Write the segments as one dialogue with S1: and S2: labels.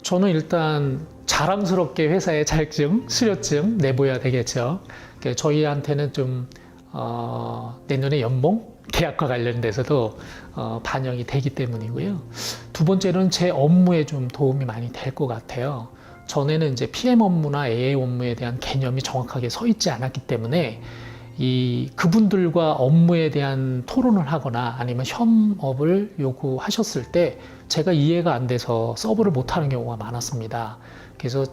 S1: 저는 일단 자랑스럽게 회사에 자격증, 수료증 내보여야 되겠죠. 저희한테는 좀 내년에 연봉, 계약과 관련돼서도 반영이 되기 때문이고요. 두 번째는 제 업무에 좀 도움이 많이 될 것 같아요. 전에는 이제 PM 업무나 AA 업무에 대한 개념이 정확하게 서 있지 않았기 때문에 그분들과 업무에 대한 토론을 하거나 아니면 협업을 요구하셨을 때 제가 이해가 안 돼서 서브를 못하는 경우가 많았습니다. 그래서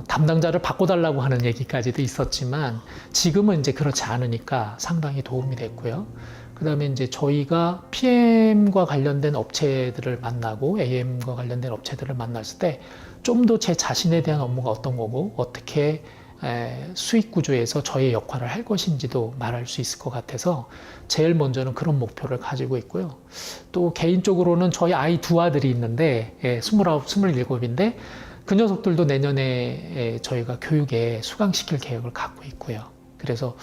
S1: 담당자를 바꿔달라고 하는 얘기까지도 있었지만 지금은 이제 그렇지 않으니까 상당히 도움이 됐고요. 그 다음에 이제 저희가 PM과 관련된 업체들을 만나고 AM과 관련된 업체들을 만났을 때 좀 더 제 자신에 대한 업무가 어떤 거고 어떻게 수익 구조에서 저의 역할을 할 것인지도 말할 수 있을 것 같아서 제일 먼저는 그런 목표를 가지고 있고요. 또 개인적으로는 저희 아이 두 아들이 있는데 29, 27인데 그 녀석들도 내년에 저희가 교육에 수강시킬 계획을 갖고 있고요. 그래서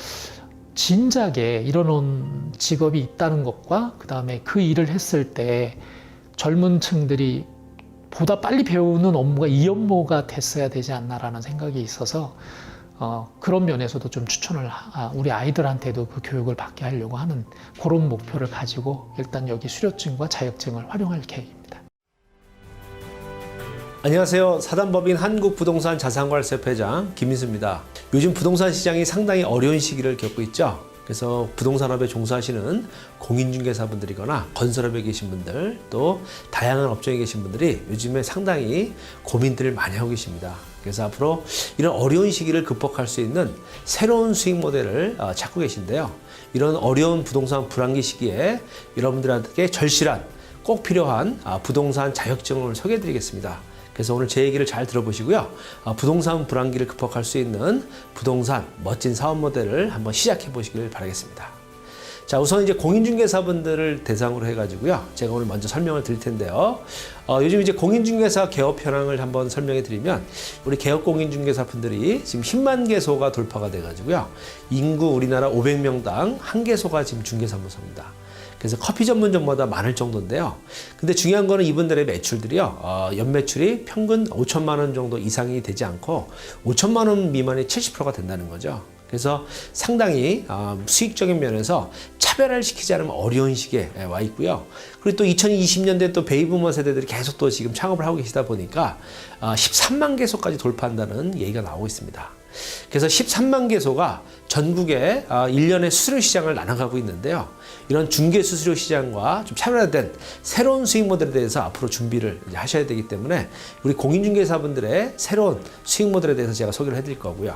S1: 진작에 이런 직업이 있다는 것과 그 다음에 그 일을 했을 때 젊은 층들이 보다 빨리 배우는 업무가 이 업무가 됐어야 되지 않나라는 생각이 있어서 그런 면에서도 좀 추천을 우리 아이들한테도 그 교육을 받게 하려고 하는 그런 목표를 가지고 일단 여기 수료증과 자격증을 활용할 계획입니다.
S2: 안녕하세요. 사단법인 한국부동산 자산관리협회장 김민수입니다. 요즘 부동산 시장이 상당히 어려운 시기를 겪고 있죠. 그래서 부동산업에 종사하시는 공인중개사분들이거나 건설업에 계신 분들 또 다양한 업종에 계신 분들이 요즘에 상당히 고민들을 많이 하고 계십니다. 그래서 앞으로 이런 어려운 시기를 극복할 수 있는 새로운 수익 모델을 찾고 계신데요. 이런 어려운 부동산 불황기 시기에 여러분들한테 절실한 꼭 필요한 부동산 자격증을 소개해 드리겠습니다. 그래서 오늘 제 얘기를 잘 들어보시고요. 부동산 불황기를 극복할 수 있는 부동산 멋진 사업 모델을 한번 시작해 보시길 바라겠습니다. 자, 우선 이제 공인중개사분들을 대상으로 해가지고요. 제가 오늘 먼저 설명을 드릴 텐데요. 요즘 이제 공인중개사 개업 현황을 한번 설명해 드리면 우리 개업 공인중개사분들이 지금 10만 개소가 돌파가 돼가지고요. 인구 우리나라 500명당 1개소가 지금 중개사무소입니다. 그래서 커피 전문점보다 많을 정도인데요. 근데 중요한 거는 이분들의 매출들이요. 연매출이 평균 5천만 원 정도 이상이 되지 않고 5천만 원 미만이 70%가 된다는 거죠. 그래서 상당히 수익적인 면에서 차별화를 시키지 않으면 어려운 시기에 와 있고요. 그리고 또 2020년대 또 베이비부머 세대들이 계속 또 지금 창업을 하고 계시다 보니까 13만 개소까지 돌파한다는 얘기가 나오고 있습니다. 그래서 13만 개소가 전국에 1년의 수수료 시장을 나눠가고 있는데요. 이런 중개 수수료 시장과 좀 차별화된 새로운 수익 모델에 대해서 앞으로 준비를 이제 하셔야 되기 때문에 우리 공인중개사분들의 새로운 수익 모델에 대해서 제가 소개를 해드릴 거고요.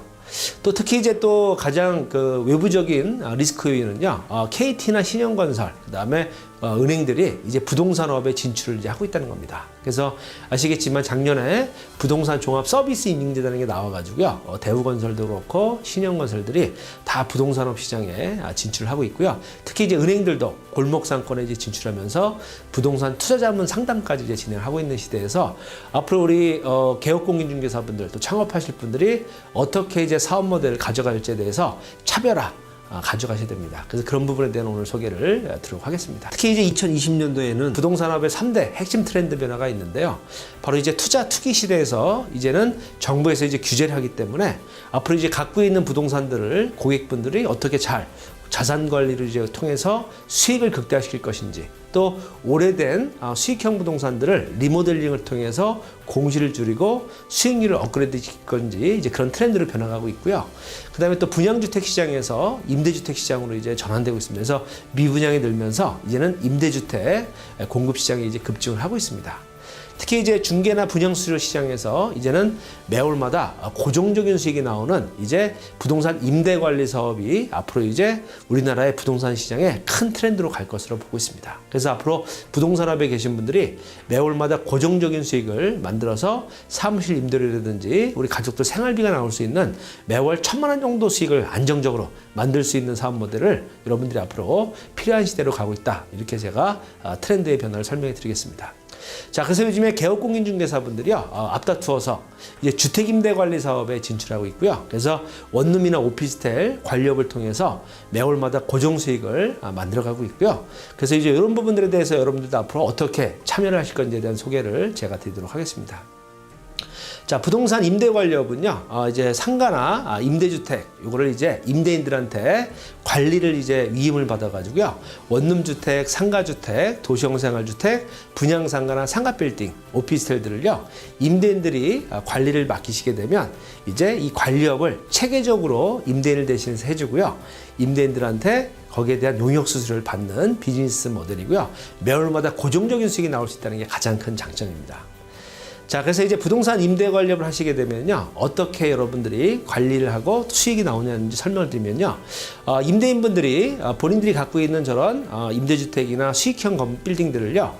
S2: 또 특히 이제 또 가장 그 외부적인 리스크 요인은요, KT나 신영건설, 그 다음에 은행들이 이제 부동산업에 진출을 이제 하고 있다는 겁니다. 그래서 아시겠지만 작년에 부동산 종합 서비스 인증제라는 게 나와가지고요, 대우건설도 그렇고 신영건설들이 다 부동산업 시장에 진출을 하고 있고요. 특히 이제 은행들도 골목 상권에 이제 진출하면서 부동산 투자자문 상담까지 이제 진행을 하고 있는 시대에서 앞으로 우리 개업공인중개사분들 또 창업하실 분들이 어떻게 이제 사업 모델을 가져갈지에 대해서 차별화 가져가셔야 됩니다. 그래서 그런 부분에 대한 오늘 소개를 드리도록 하겠습니다. 특히 이제 2020년도에는 부동산업의 3대 핵심 트렌드 변화가 있는데요. 바로 이제 투기 시대에서 이제는 정부에서 이제 규제를 하기 때문에 앞으로 이제 갖고 있는 부동산들을 고객분들이 어떻게 잘 자산 관리를 이제 통해서 수익을 극대화시킬 것인지, 또 오래된 수익형 부동산들을 리모델링을 통해서 공시를 줄이고 수익률을 업그레이드 시킬 건지 이제 그런 트렌드로 변화가고 있고요. 그 다음에 또 분양주택 시장에서 임대주택 시장으로 이제 전환되고 있습니다. 그래서 미분양이 늘면서 이제는 임대주택 공급 시장이 이제 급증을 하고 있습니다. 특히 이제 중개나 분양수수료 시장에서 이제는 매월마다 고정적인 수익이 나오는 이제 부동산 임대 관리 사업이 앞으로 이제 우리나라의 부동산 시장에 큰 트렌드로 갈 것으로 보고 있습니다. 그래서 앞으로 부동산업에 계신 분들이 매월마다 고정적인 수익을 만들어서 사무실 임대료라든지 우리 가족들 생활비가 나올 수 있는 매월 1,000만 원 정도 수익을 안정적으로 만들 수 있는 사업 모델을 여러분들이 앞으로 필요한 시대로 가고 있다. 이렇게 제가 트렌드의 변화를 설명해 드리겠습니다. 자, 그래서 요즘에 개업공인중개사분들이요, 앞다투어서 이제 주택임대관리 사업에 진출하고 있고요. 그래서 원룸이나 오피스텔 관리업을 통해서 매월마다 고정 수익을 만들어가고 있고요. 그래서 이제 이런 부분들에 대해서 여러분들도 앞으로 어떻게 참여를 하실 건지에 대한 소개를 제가 드리도록 하겠습니다. 자, 부동산 임대관리업은요, 이제 상가나 임대주택, 요거를 이제 임대인들한테 관리를 이제 위임을 받아가지고요, 원룸주택, 상가주택, 도시형생활주택, 분양상가나 상가빌딩, 오피스텔들을요, 임대인들이 관리를 맡기시게 되면 이제 이 관리업을 체계적으로 임대인을 대신해서 해주고요, 임대인들한테 거기에 대한 용역 수수료를 받는 비즈니스 모델이고요, 매월마다 고정적인 수익이 나올 수 있다는 게 가장 큰 장점입니다. 자, 그래서 이제 부동산 임대 관리업을 하시게 되면요, 어떻게 여러분들이 관리를 하고 수익이 나오냐는지 설명을 드리면요, 임대인분들이 본인들이 갖고 있는 저런 임대주택이나 수익형 빌딩들을요,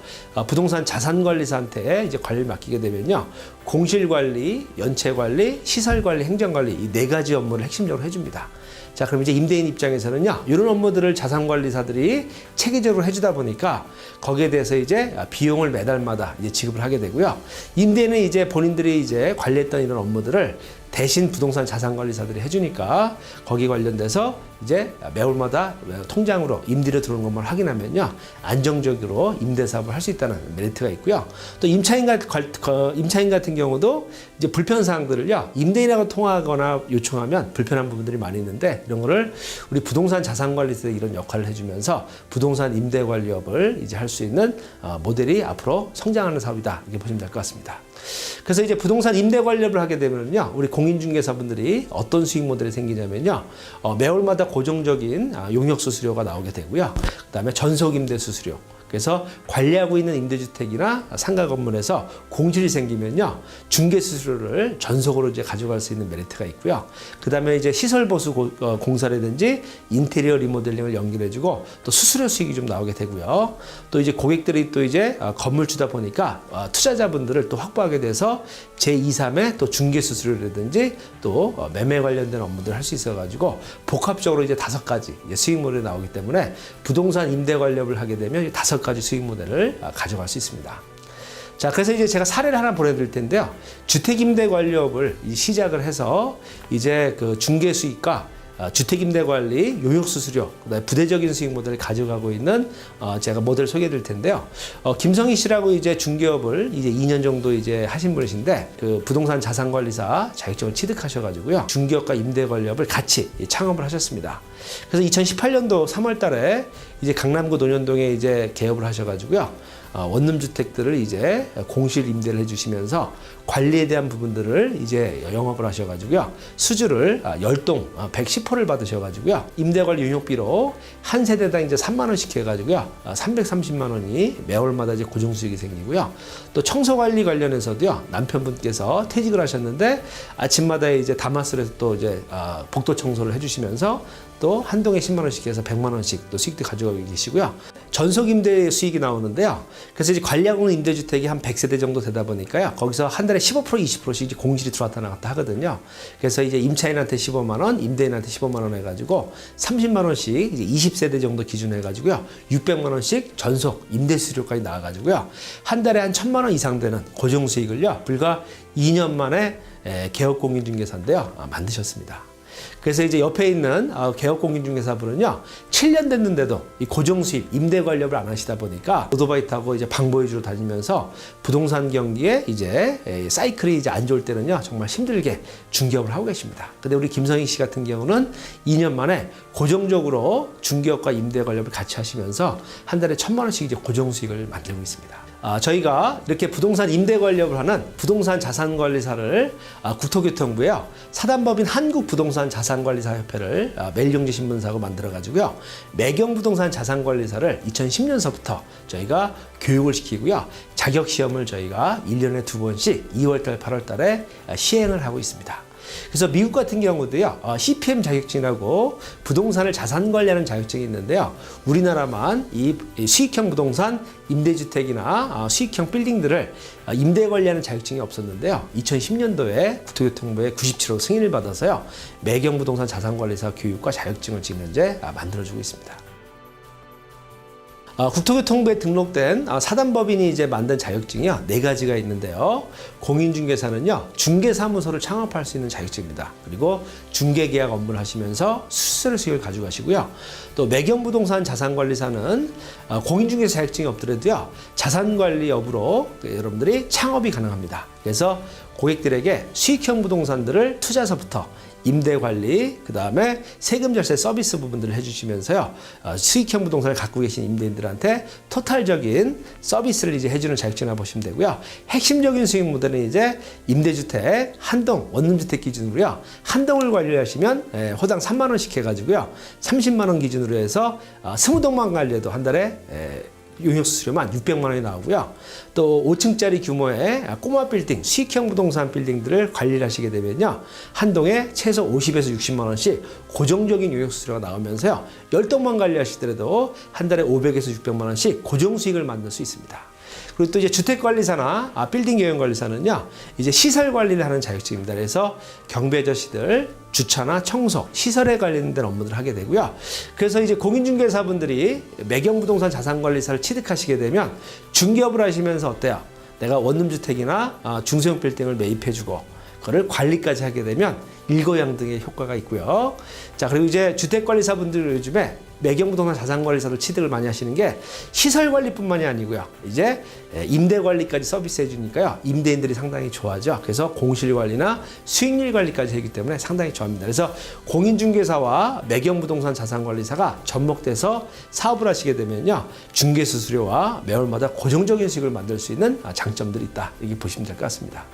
S2: 부동산 자산관리사한테 이제 관리를 맡기게 되면요, 공실관리, 연체관리, 시설관리, 행정관리 이 네 가지 업무를 핵심적으로 해줍니다. 자, 그럼 이제 임대인 입장에서는요, 이런 업무들을 자산관리사들이 체계적으로 해주다 보니까 거기에 대해서 이제 비용을 매달마다 이제 지급을 하게 되고요. 임대인은 이제 본인들이 이제 관리했던 이런 업무들을 대신 부동산 자산관리사들이 해주니까 거기 관련돼서 이제 매월마다 통장으로 임대료 들어오는 것만 확인하면요, 안정적으로 임대 사업을 할 수 있다는 메리트가 있고요. 또 임차인 같은 경우도 이제 불편 사항들을요, 임대인하고 통화하거나 요청하면 불편한 부분들이 많이 있는데, 이런 거를 우리 부동산 자산관리사들이 이런 역할을 해주면서 부동산 임대 관리업을 이제 할 수 있는 모델이 앞으로 성장하는 사업이다, 이렇게 보시면 될 것 같습니다. 그래서 이제 부동산 임대 관리업을 하게 되면요, 우리 공인중개사분들이 어떤 수익 모델이 생기냐면요, 매월마다 고정적인 용역 수수료가 나오게 되고요. 그다음에 전속 임대 수수료. 그래서 관리하고 있는 임대주택이나 상가 건물에서 공실이 생기면요, 중개 수수료를 전속으로 이제 가져갈 수 있는 메리트가 있고요. 그다음에 이제 시설 보수 공사라든지 인테리어 리모델링을 연결해주고 또 수수료 수익이 좀 나오게 되고요. 또 이제 고객들이 또 이제 건물주다 보니까 투자자분들을 또 확보하게 돼서 제2, 3의 또 중개 수수료라든지 또 매매 관련된 업무들을 할 수 있어가지고 복합적으로 이제 5가지 수익 모델이 나오기 때문에 부동산 임대 관리업을 하게 되면 5가지 수익 모델을 가져갈 수 있습니다. 자, 그래서 이제 제가 사례를 하나 보내드릴 텐데요. 주택임대 관리업을 시작을 해서 이제 그 중개 수익과 주택임대관리, 용역수수료, 그다음에 부대적인 수익 모델을 가져가고 있는 제가 모델 소개해드릴 텐데요. 김성희 씨라고 이제 중개업을 이제 2년 정도 이제 하신 분이신데, 그 부동산 자산관리사 자격증을 취득하셔가지고요, 중개업과 임대관리업을 같이 창업을 하셨습니다. 그래서 2018년도 3월달에 이제 강남구 논현동에 이제 개업을 하셔가지고요, 원룸 주택들을 이제 공실 임대를 해주시면서 관리에 대한 부분들을 이제 영업을 하셔가지고요, 수주를 10동 110호를 받으셔가지고요, 임대관리 용역비로 한 세대당 이제 3만 원씩 해가지고요, 330만 원이 매월마다 이제 고정 수익이 생기고요. 또 청소 관리 관련해서도요, 남편분께서 퇴직을 하셨는데 아침마다 이제 다마스에서 또 이제 복도 청소를 해주시면서 또 한 동에 10만 원씩 해서 100만 원씩 또 수익도 가져가고 계시고요. 전속 임대 수익이 나오는데요. 그래서 이제 관리하고 있는 임대주택이 한 100세대 정도 되다 보니까요, 거기서 한 달에 15%, 20%씩 이제 공실이 들어왔다 나갔다 하거든요. 그래서 이제 임차인한테 15만 원, 임대인한테 15만 원 해가지고 30만 원씩 이제 20세대 정도 기준으로 해가지고요, 600만 원씩 전속 임대 수수료까지 나와가지고요, 한 달에 한 1000만 원 이상 되는 고정 수익을요, 불과 2년 만에 개업공인중개사인데요, 만드셨습니다. 그래서 이제 옆에 있는 개업공인중개사분은요, 7년 됐는데도 이 고정수입, 임대 관리업을 안 하시다 보니까 오토바이 타고 이제 방보이주로 다니면서 부동산 경기에 이제 사이클이 이제 안 좋을 때는요, 정말 힘들게 중개업을 하고 계십니다. 근데 우리 김성희 씨 같은 경우는 2년 만에 고정적으로 중개업과 임대 관리업을 같이 하시면서 한 달에 1000만 원씩 이제 고정수익을 만들고 있습니다. 저희가 이렇게 부동산 임대 관리업을 하는 부동산 자산관리사를 국토교통부에요, 사단법인 한국부동산 자산관리사협회를 매일경제 신문사하고 만들어가지고요, 매경부동산 자산관리사를 2010년서부터 저희가 교육을 시키고요, 자격시험을 저희가 1년에 2번씩 2월달, 8월달에 시행을 하고 있습니다. 그래서 미국 같은 경우도요, CPM 자격증이라고 부동산을 자산 관리하는 자격증이 있는데요, 우리나라만 이 수익형 부동산 임대주택이나 수익형 빌딩들을 임대 관리하는 자격증이 없었는데요, 2010년도에 국토교통부에 97호 승인을 받아서요, 매경부동산 자산관리사 교육과 자격증을 지금 현재 만들어주고 있습니다. 국토교통부에 등록된 사단법인이 이제 만든 자격증이요 4가지가 있는데요. 공인중개사는요 중개사무소를 창업할 수 있는 자격증입니다. 그리고 중개계약 업무를 하시면서 수수료 수익을 가져가시고요. 또 매경부동산 자산관리사는 공인중개사 자격증이 없더라도요 자산관리 업으로 여러분들이 창업이 가능합니다. 그래서 고객들에게 수익형 부동산들을 투자서부터 임대관리, 그 다음에 세금 절세 서비스 부분들을 해주시면서요 수익형 부동산을 갖고 계신 임대인들한테 토탈적인 서비스를 이제 해주는 자격증이라고 보시면 되고요. 핵심적인 수익 모델은 이제 임대주택 한동 원룸주택 기준으로요 한 동을 관리하시면 호당 3만 원씩 해가지고요 30만 원 기준으로 해서 20동만 관리해도 한 달에 용역수수료만 600만 원이 나오고요. 또 5층짜리 규모의 꼬마 빌딩, 수익형 부동산 빌딩들을 관리를 하시게 되면요. 한 동에 최소 50에서 60만 원씩 고정적인 용역수수료가 나오면서요. 10동만 관리하시더라도 한 달에 500에서 600만 원씩 고정 수익을 만들 수 있습니다. 그리고 또 이제 주택관리사나 빌딩 경영관리사는요, 이제 시설 관리를 하는 자격증입니다. 그래서 경비아저씨들 주차나 청소, 시설에 관련된 업무들을 하게 되고요. 그래서 이제 공인중개사분들이 매경부동산 자산관리사를 취득하시게 되면 중개업을 하시면서 어때요? 내가 원룸주택이나 중소형 빌딩을 매입해주고 그거를 관리까지 하게 되면 일거양등의 효과가 있고요. 자, 그리고 이제 주택관리사분들 요즘에 매경부동산 자산관리사를 취득을 많이 하시는 게 시설관리뿐만이 아니고요. 이제 임대관리까지 서비스 해주니까요. 임대인들이 상당히 좋아하죠. 그래서 공실관리나 수익률 관리까지 하기 때문에 상당히 좋아합니다. 그래서 공인중개사와 매경부동산 자산관리사가 접목돼서 사업을 하시게 되면요. 중개수수료와 매월마다 고정적인 수익을 만들 수 있는 장점들이 있다. 이렇게 보시면 될 것 같습니다.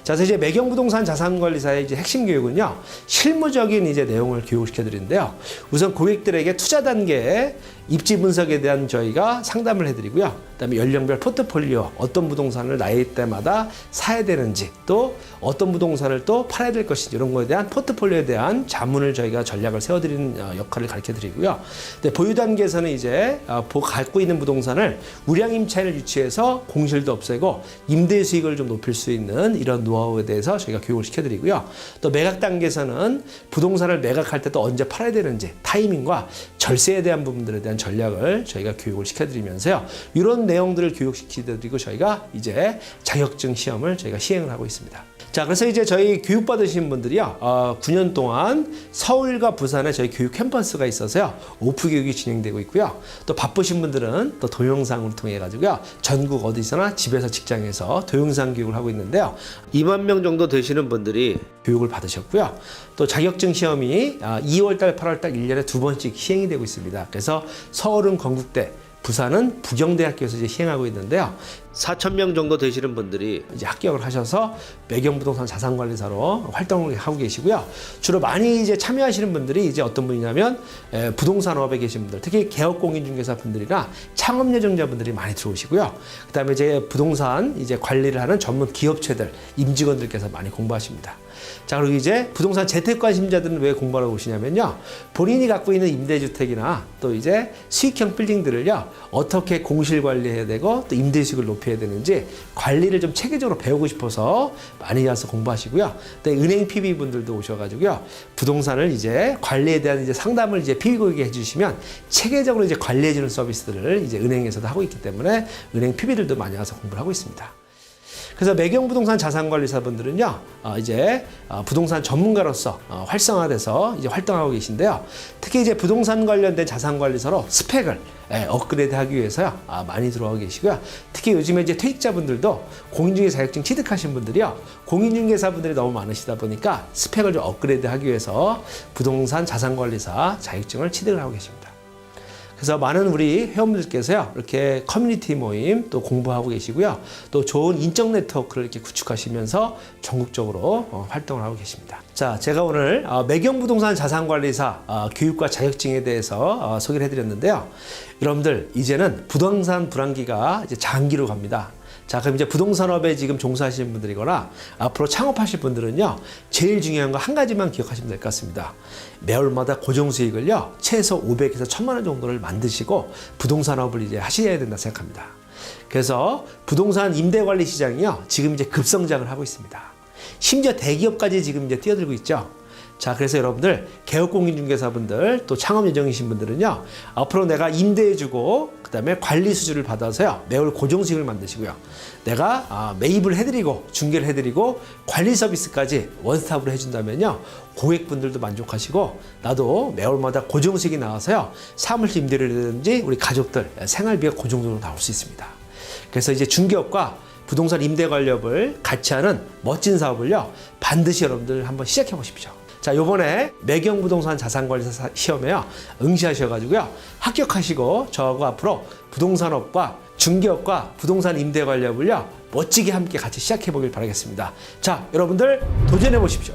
S2: 자, 그래서 이제 매경부동산 자산관리사의 이제 핵심 교육은요, 실무적인 이제 내용을 교육시켜 드리는데요. 우선 고객들에게 투자 단계에 입지 분석에 대한 저희가 상담을 해드리고요. 그다음에 연령별 포트폴리오, 어떤 부동산을 나이 때마다 사야 되는지, 또 어떤 부동산을 또 팔아야 될 것인지 이런 거에 대한 포트폴리오에 대한 자문을 저희가 전략을 세워드리는 역할을 가르쳐드리고요. 보유 단계에서는 이제 갖고 있는 부동산을 우량 임차인을 유치해서 공실도 없애고 임대 수익을 좀 높일 수 있는 이런 노하우에 대해서 저희가 교육을 시켜드리고요. 또 매각 단계에서는 부동산을 매각할 때 또 언제 팔아야 되는지 타이밍과 절세에 대한 부분들에 대한 전략을 저희가 교육을 시켜드리면서요. 이런 내용들을 교육시켜드리고 저희가 이제 자격증 시험을 저희가 시행을 하고 있습니다. 자, 그래서 이제 저희 교육받으신 분들이요, 9년 동안 서울과 부산에 저희 교육 캠퍼스가 있어서요, 오프 교육이 진행되고 있고요. 또 바쁘신 분들은 또 동영상을 통해 가지고요, 전국 어디서나 집에서 직장에서 동영상 교육을 하고 있는데요. 2만 명 정도 되시는 분들이 교육을 받으셨고요. 또 자격증 시험이 2월달, 8월달 1년에 2번씩 시행이 되고 있습니다. 그래서 서울은 건국대, 부산은 부경대학교에서 이제 시행하고 있는데요. 4,000명 정도 되시는 분들이 이제 합격을 하셔서 매경부동산 자산관리사로 활동을 하고 계시고요. 주로 많이 이제 참여하시는 분들이 이제 어떤 분이냐면 부동산업에 계신 분들, 특히 개업공인중개사 분들이나 창업 예정자분들이 많이 들어오시고요. 그다음에 이제 부동산 이제 관리를 하는 전문 기업체들, 임직원들께서 많이 공부하십니다. 자, 그리고 이제 부동산 재택 관심자들은 왜 공부하러 오시냐면요. 본인이 갖고 있는 임대주택이나 또 이제 수익형 빌딩들을요, 어떻게 공실 관리해야 되고 또 임대수익을 높여야 되는지 관리를 좀 체계적으로 배우고 싶어서 많이 와서 공부하시고요. 또 은행 PB 분들도 오셔가지고요. 부동산을 이제 관리에 대한 이제 상담을 이제 PB 고객에게 해주시면 체계적으로 이제 관리해주는 서비스들을 이제 은행에서도 하고 있기 때문에 은행 PB들도 많이 와서 공부를 하고 있습니다. 그래서 매경부동산 자산관리사분들은요, 이제 부동산 전문가로서 활성화돼서 이제 활동하고 계신데요. 특히 이제 부동산 관련된 자산관리사로 스펙을 업그레이드하기 위해서요, 많이 들어오고 계시고요. 특히 요즘에 이제 퇴직자분들도 공인중개사 자격증 취득하신 분들이요, 공인중개사분들이 너무 많으시다 보니까 스펙을 좀 업그레이드하기 위해서 부동산 자산관리사 자격증을 취득을 하고 계십니다. 그래서 많은 우리 회원분들께서요, 이렇게 커뮤니티 모임 또 공부하고 계시고요. 또 좋은 인적 네트워크를 이렇게 구축하시면서 전국적으로 활동을 하고 계십니다. 자, 제가 오늘 매경부동산 자산관리사 교육과 자격증에 대해서 소개를 해드렸는데요. 여러분들, 이제는 부동산 불황기가 이제 장기로 갑니다. 자, 그럼 이제 부동산업에 지금 종사하시는 분들이거나 앞으로 창업하실 분들은요, 제일 중요한 거 한 가지만 기억하시면 될 것 같습니다. 매월마다 고정 수익을요, 최소 500에서 1,000만 원 정도를 만드시고 부동산업을 이제 하셔야 된다 생각합니다. 그래서 부동산 임대관리 시장이요, 지금 이제 급성장을 하고 있습니다. 심지어 대기업까지 지금 이제 뛰어들고 있죠. 자, 그래서 여러분들 개업공인중개사분들 또 창업 예정이신 분들은요, 앞으로 내가 임대해주고 그다음에 관리 수주를 받아서요 매월 고정수익을 만드시고요, 내가 매입을 해드리고 중개를 해드리고 관리 서비스까지 원스톱으로 해준다면요 고객분들도 만족하시고 나도 매월마다 고정수익이 나와서요 사무실 임대를 하든지 우리 가족들 생활비가 고정적으로 나올 수 있습니다. 그래서 이제 중개업과 부동산 임대관리업을 같이 하는 멋진 사업을요 반드시 여러분들 한번 시작해 보십시오. 자, 요번에 매경부동산 자산관리사 시험에요 응시하셔가지고요 합격하시고 저하고 앞으로 부동산업과 중개업과 부동산 임대관리업을요 멋지게 함께 같이 시작해 보길 바라겠습니다. 자, 여러분들 도전해 보십시오.